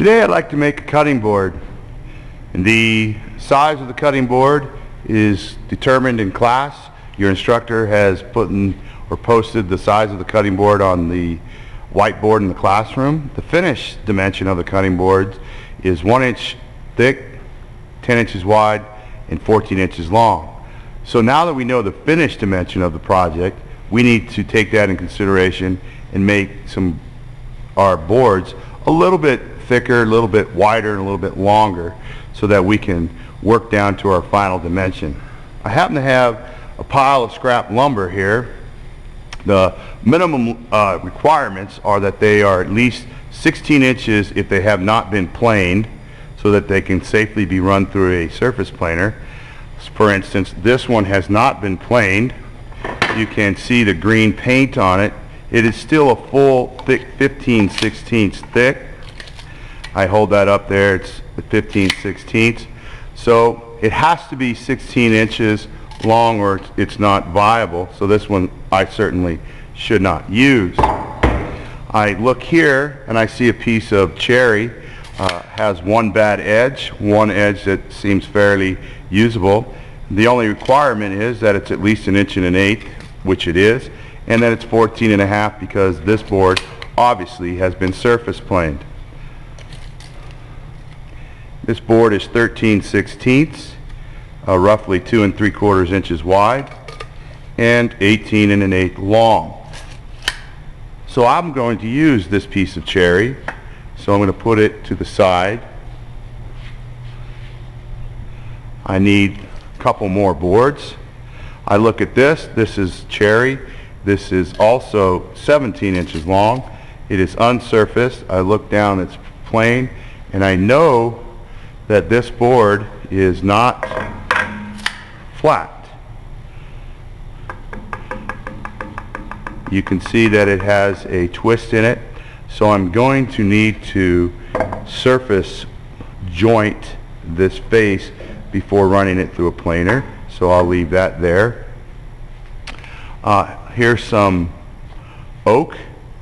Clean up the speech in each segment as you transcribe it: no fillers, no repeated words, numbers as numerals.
Today I'd like to make a cutting board. And the size of the cutting board is determined in class. Your instructor has put in or posted the size of the cutting board on the whiteboard in the classroom. The finished dimension of the cutting board is 1 inch thick, 10 inches wide, and 14 inches long. So now that we know the finished dimension of the project, we need to take that in consideration and make our boards a little bit thicker, a little bit wider, and a little bit longer so that we can work down to our final dimension. I happen to have a pile of scrap lumber here. The minimum requirements are that they are at least 16 inches if they have not been planed, so that they can safely be run through a surface planer. For instance, this one has not been planed. You can see the green paint on it. It is still a full thick 15/16 thick. I hold that up there, it's the 15/16. So it has to be 16 inches long or it's not viable. So this one I certainly should not use. I look here and I see a piece of cherry. Has one bad edge, one edge that seems fairly usable. The only requirement is that it's at least 1 1/8 inches, which it is, and then it's 14.5 because this board obviously has been surface planed. This board is 13/16, roughly 2 3/4 inches wide, and 18 1/8 long. So I'm going to use this piece of cherry. So I'm going to put it to the side. I need a couple more boards. I look at this. This is cherry. This is also 17 inches long. It is unsurfaced. I look down, it's plain, and I know that this board is not flat. You can see that it has a twist in it. So I'm going to need to surface joint this face before running it through a planer. So I'll leave that there. Here's some oak.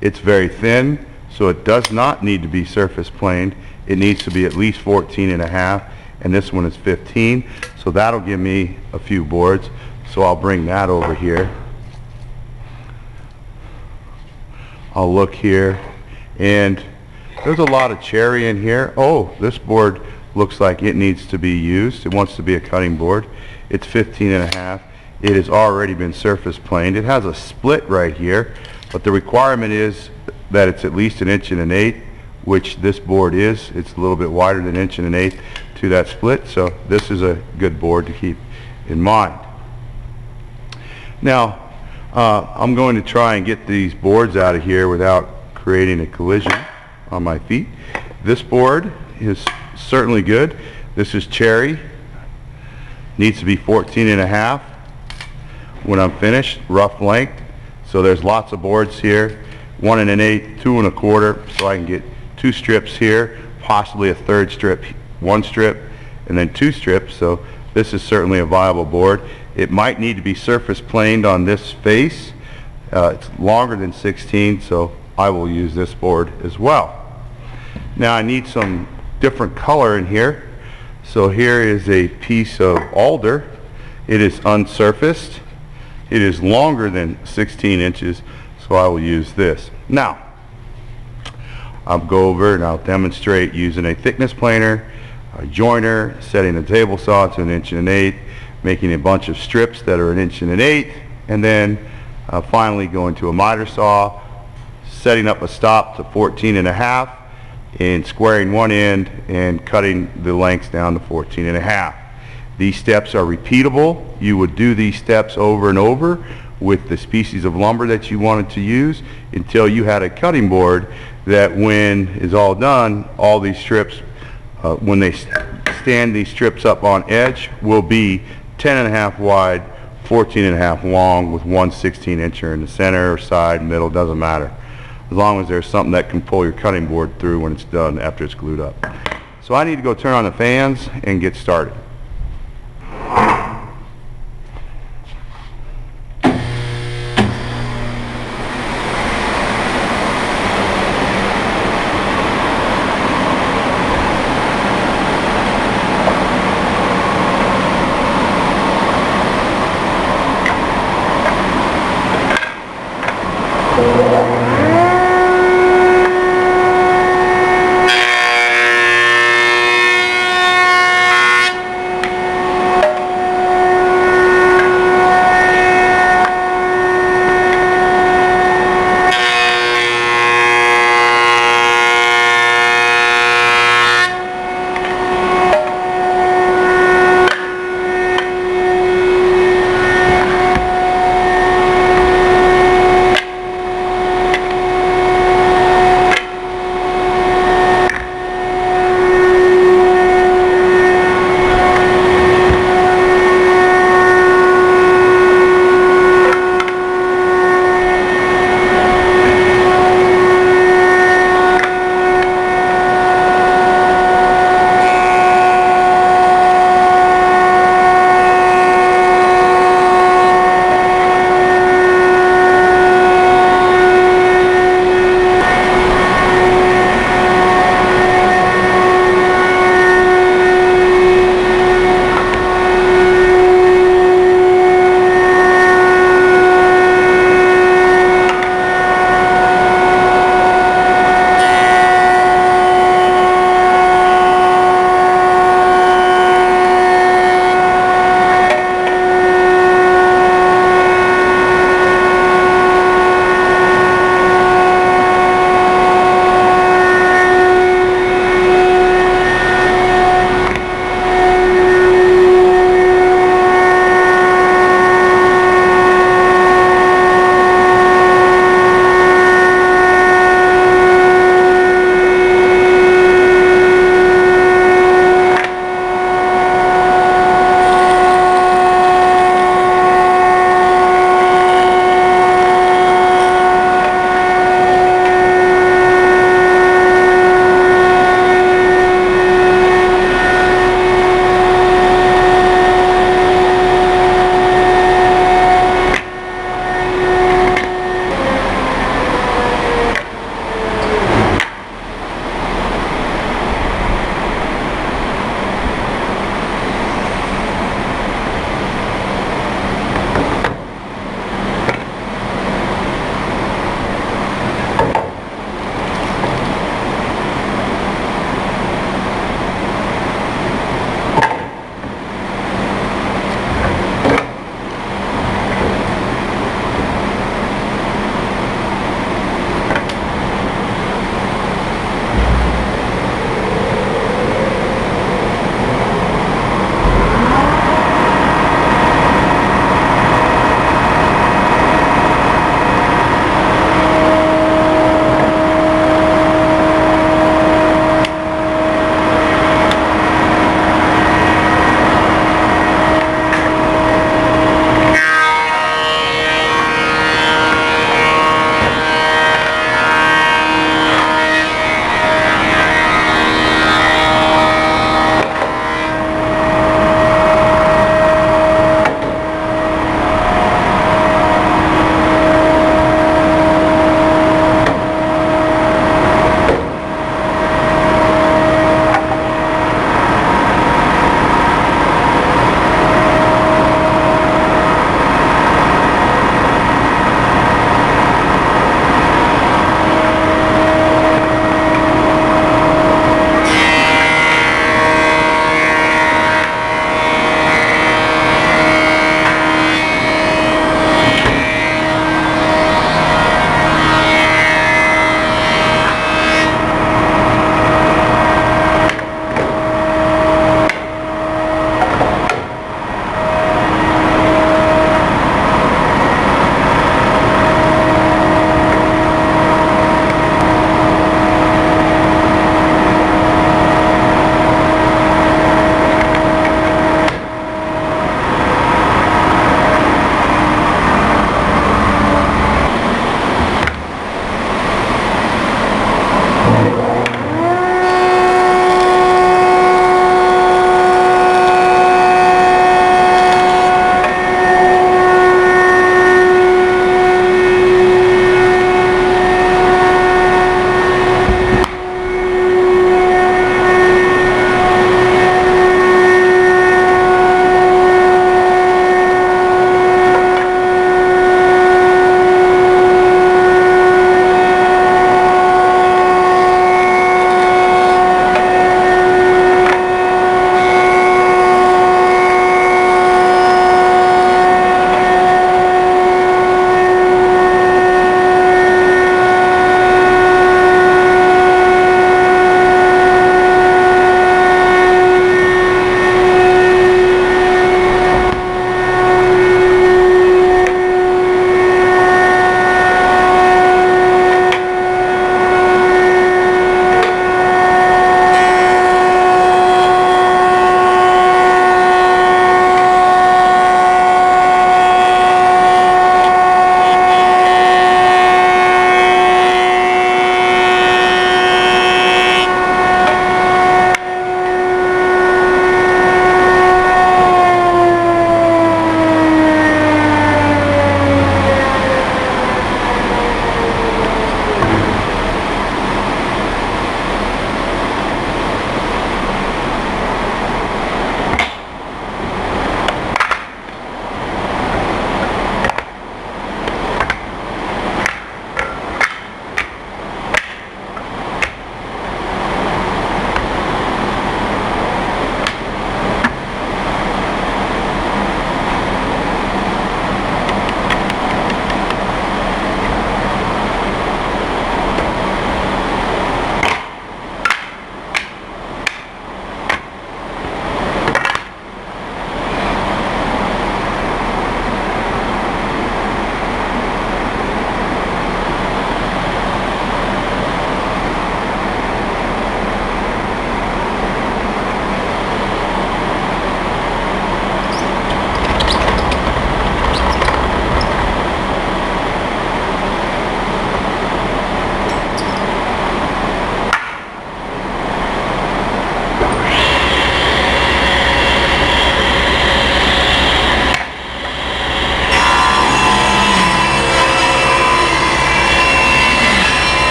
It's very thin, so it does not need to be surface planed. It needs to be at least 14.5, and this one is 15. So that'll give me a few boards. So I'll bring that over here. I'll look here. And there's a lot of cherry in here. Oh, this board looks like it needs to be used. It wants to be a cutting board. It's 15.5. It has already been surface planed. It has a split right here, but the requirement is that it's at least 1 1/8 inches, which this board is. It's a little bit wider than 1 1/8 inches to that split, so this is a good board to keep in mind. Now, I'm going to try and get these boards out of here without creating a collision on my feet. This board is certainly good. This is cherry. Needs to be 14.5 when I'm finished, rough length. So there's lots of boards here. 1 1/8, 2 1/4, so I can get 2 strips here, possibly a third strip, 1 strip, and then 2 strips. So this is certainly a viable board. It might need to be surface planed on this face. It's longer than 16, so I will use this board as well. Now I need some different color in here. So here is a piece of alder. It is unsurfaced. It is longer than 16 inches, so I will use this. Now, I'll go over and I'll demonstrate using a thickness planer, a joiner, setting the table saw to 1 1/8 inches, making a bunch of strips that are 1 1/8 inches, and then finally going to a miter saw, setting up a stop to 14.5 and squaring one end and cutting the lengths down to 14.5. These steps are repeatable. You would do these steps over and over with the species of lumber that you wanted to use until you had a cutting board that when is all done, all these strips, when they stand these strips up on edge, will be 10.5 wide, 14.5 long with 1 16-incher in the center or side, middle, doesn't matter. As long as there's something that can pull your cutting board through when it's done after it's glued up. So I need to go turn on the fans and get started.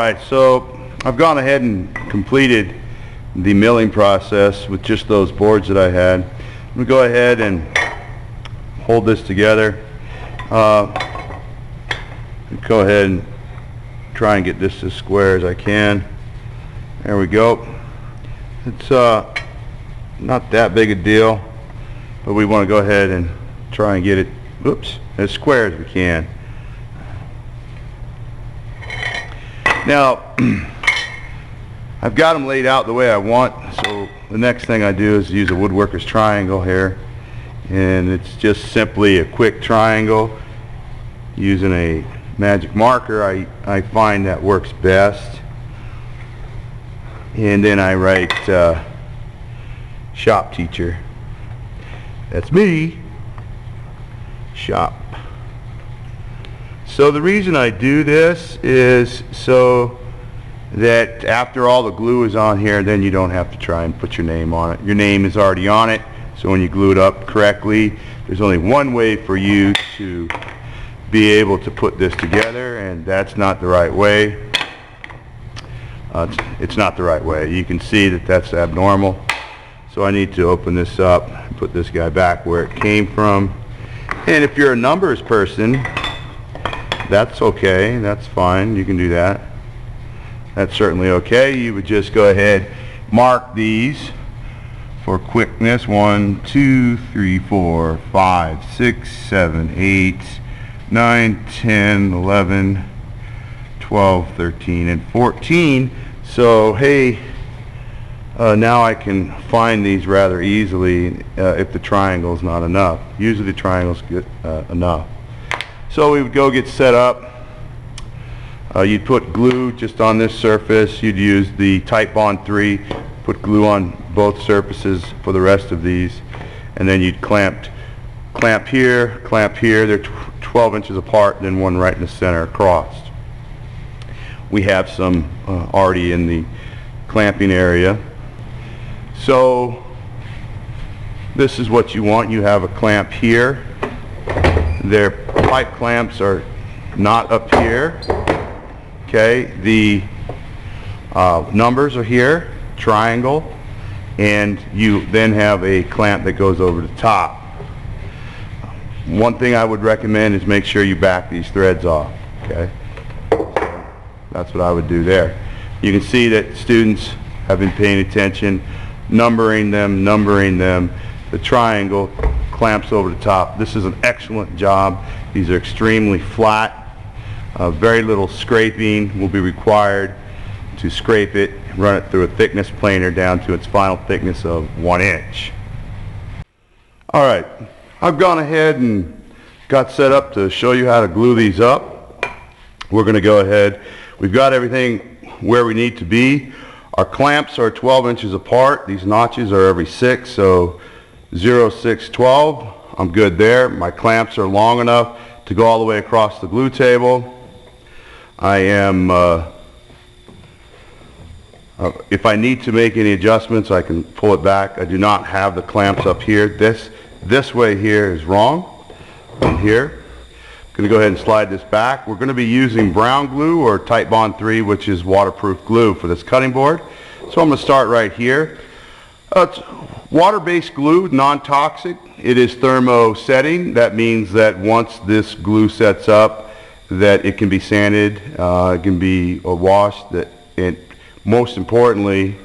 Alright, so I've gone ahead and completed the milling process with just those boards that I had. I'm going to go ahead and hold this together. Go ahead and try and get this as square as I can. There we go. It's not that big a deal, but we want to go ahead and try and get it, as square as we can. Now, I've got them laid out the way I want, so the next thing I do is use a woodworker's triangle here, and it's just simply a quick triangle using a magic marker. I find that works best, and then I write shop teacher. That's me, shop. So the reason I do this is so that after all the glue is on here, then you don't have to try and put your name on it. Your name is already on it, so when you glue it up correctly, there's only one way for you to be able to put this together, and that's not the right way. It's not the right way. You can see that that's abnormal. So I need to open this up and put this guy back where it came from. And if you're a numbers person, that's okay, that's fine, you can do that. That's certainly okay. You would just go ahead, mark these for quickness. 1, 2, 3, 4, 5, 6, 7, 8, 9, 10, 11, 12, 13, and 14. So hey, now I can find these rather easily if the triangle is not enough. Usually the triangle's good enough. So we would go get set up. You'd put glue just on this surface. You'd use the Titebond 3, put glue on both surfaces for the rest of these, and then you'd clamp here, clamp here. They're 12 inches apart, and then one right in the center across. We have some already in the clamping area. So this is what you want. You have a clamp here. Their pipe clamps are not up here. Okay, the numbers are here, triangle, and you then have a clamp that goes over the top. One thing I would recommend is make sure you back these threads off. Okay, so that's what I would do there. You can see that students have been paying attention, numbering them. The triangle clamps over the top. This is an excellent job. These are extremely flat. Very little scraping will be required to scrape it, run it through a thickness planer down to its final thickness of 1 inch. Alright, I've gone ahead and got set up to show you how to glue these up. We're going to go ahead. We've got everything where we need to be. Our clamps are 12 inches apart. These notches are every 6, so 0, 6, 12. I'm good there. My clamps are long enough to go all the way across the glue table. I am, if I need to make any adjustments, I can pull it back. I do not have the clamps up here. This way here is wrong. And here. I'm going to go ahead and slide this back. We're going to be using brown glue or Titebond 3, which is waterproof glue for this cutting board. So I'm going to start right here. It's water-based glue, non-toxic. It is thermosetting. That means that once this glue sets up, that it can be sanded, it can be washed, and most importantly,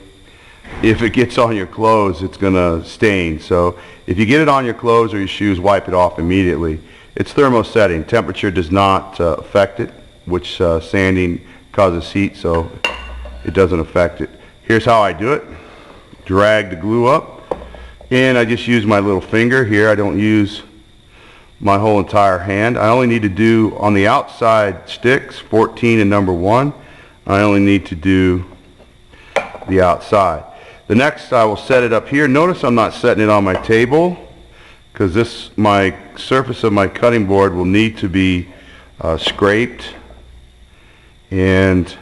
if it gets on your clothes, it's going to stain. So if you get it on your clothes or your shoes, wipe it off immediately. It's thermosetting. Temperature does not affect it, which sanding causes heat, so it doesn't affect it. Here's how I do it. Drag the glue up, and I just use my little finger here. I don't use my whole entire hand. I only need to do on the outside sticks, 14 and number 1. I only need to do the outside. The next, I will set it up here. Notice I'm not setting it on my table, because my surface of my cutting board will need to be scraped and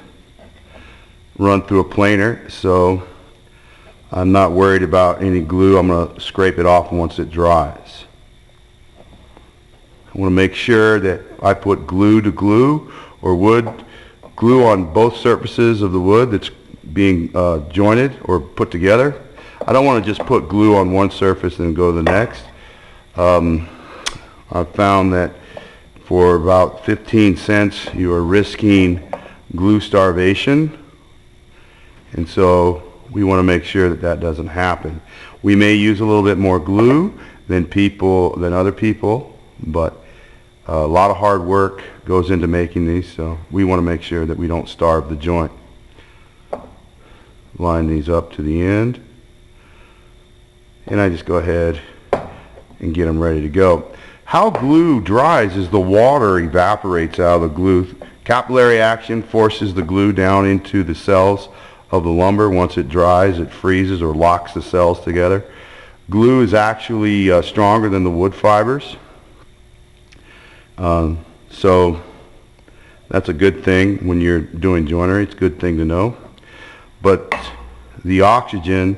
run through a planer, so I'm not worried about any glue. I'm going to scrape it off once it dries. I want to make sure that I put glue to glue or wood glue on both surfaces of the wood that's being jointed or put together. I don't want to just put glue on one surface and go to the next. I've found that for about 15 cents you are risking glue starvation, and so we want to make sure that that doesn't happen. We may use a little bit more glue than other people, but a lot of hard work goes into making these, so we want to make sure that we don't starve the joint. Line these up to the end, and I just go ahead and get them ready to go. How glue dries is the water evaporates out of the glue. Capillary action forces the glue down into the cells of the lumber. Once it dries, it freezes or locks the cells together. Glue is actually stronger than the wood fibers. So that's a good thing when you're doing joinery. It's a good thing to know. But the oxygen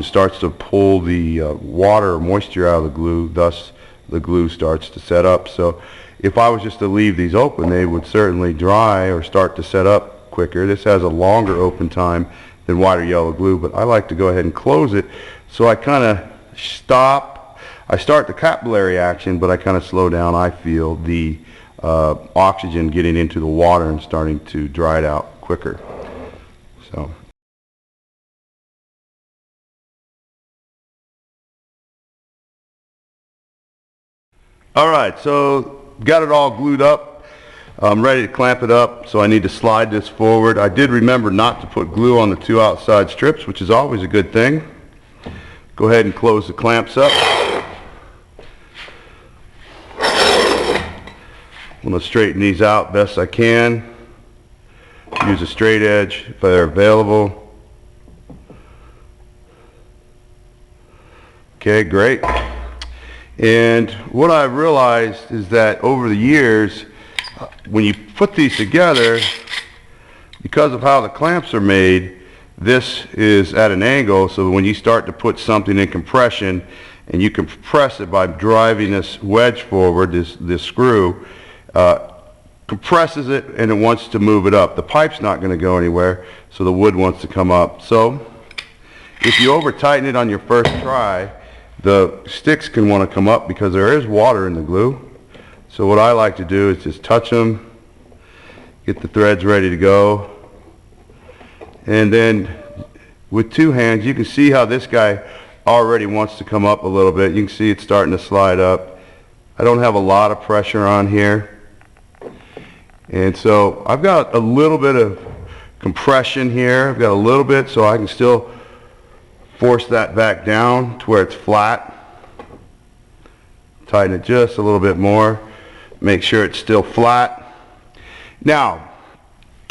starts to pull the water or moisture out of the glue, thus the glue starts to set up. So if I was just to leave these open, they would certainly dry or start to set up quicker. This has a longer open time than white or yellow glue, but I like to go ahead and close it. So I kind of stop. I start the capillary action, but I kind of slow down. I feel the oxygen getting into the water and starting to dry it out quicker. So. All right, so got it all glued up. I'm ready to clamp it up, so I need to slide this forward. I did remember not to put glue on the two outside strips, which is always a good thing. Go ahead and close the clamps up. I'm going to straighten these out best I can. Use a straight edge if they're available. Okay, great. And what I've realized is that over the years, when you put these together, because of how the clamps are made, this is at an angle, so when you start to put something in compression, and you can compress it by driving this wedge forward, this screw, compresses it and it wants to move it up. The pipe's not going to go anywhere, so the wood wants to come up. So if you over tighten it on your first try, the sticks can want to come up because there is water in the glue. So what I like to do is just touch them, get the threads ready to go, and then with two hands you can see how this guy already wants to come up a little bit. You can see it's starting to slide up. I don't have a lot of pressure on here, and so I've got a little bit of compression here. I've got a little bit, so I can still force that back down to where it's flat. Tighten it just a little bit more. Make sure it's still flat. Now,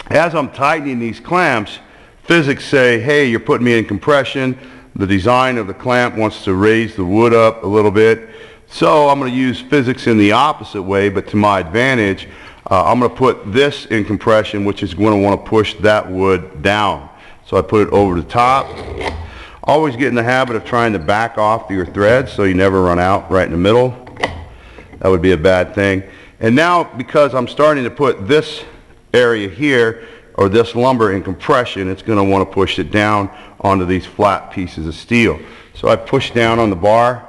as I'm tightening these clamps, physics say, hey, you're putting me in compression. The design of the clamp wants to raise the wood up a little bit. So I'm going to use physics in the opposite way, but to my advantage. I'm going to put this in compression, which is going to want to push that wood down. So I put it over the top. Always get in the habit of trying to back off your threads so you never run out right in the middle. That would be a bad thing. And now, because I'm starting to put this area here, or this lumber in compression, it's going to want to push it down onto these flat pieces of steel. So I push down on the bar,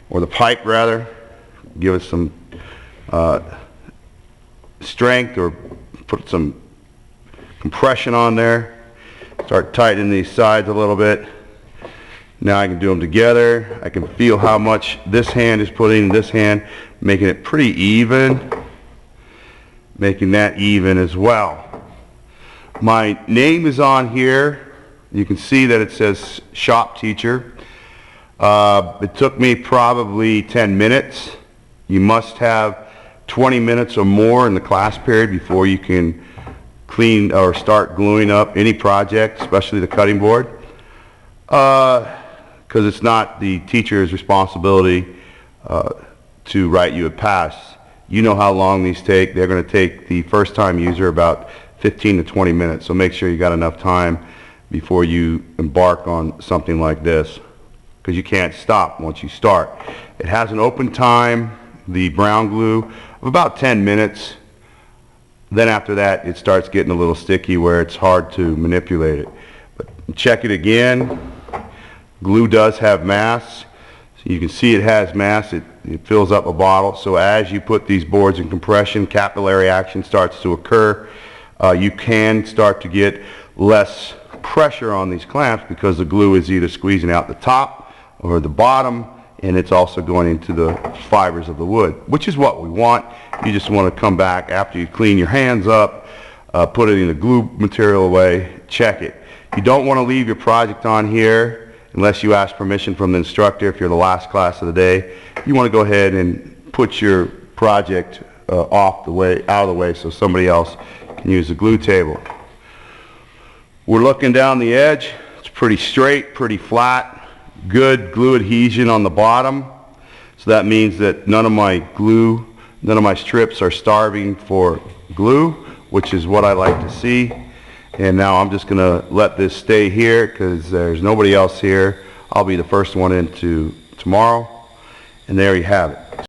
or the pipe rather, give it some strength, or put some compression on there. Start tightening these sides a little bit. Now I can do them together. I can feel how much this hand is putting in this hand, making it pretty even, making that even as well. My name is on here. You can see that it says shop teacher. It took me probably 10 minutes. You must have 20 minutes or more in the class period before you can clean or start gluing up any project, especially the cutting board, because it's not the teacher's responsibility to write you a pass. You know how long these take. They're going to take the first time user about 15 to 20 minutes, so make sure you got enough time before you embark on something like this, because you can't stop once you start. It has an open time, the brown glue, of about 10 minutes. Then after that, it starts getting a little sticky where it's hard to manipulate it. But check it again. Glue does have mass. So you can see it has mass. It fills up a bottle. So as you put these boards in compression, capillary action starts to occur. You can start to get less pressure on these clamps because the glue is either squeezing out the top or the bottom, and it's also going into the fibers of the wood, which is what we want. You just want to come back after you clean your hands up, put it in the glue material away, check it. You don't want to leave your project on here unless you ask permission from the instructor. If you're the last class of the day, you want to go ahead and put your project out of the way so somebody else can use the glue table. We're looking down the edge. It's pretty straight, pretty flat, good glue adhesion on the bottom. So that means that none of my strips are starving for glue, which is what I like to see. And now I'm just going to let this stay here because there's nobody else here. I'll be the first one in tomorrow. And there you have it.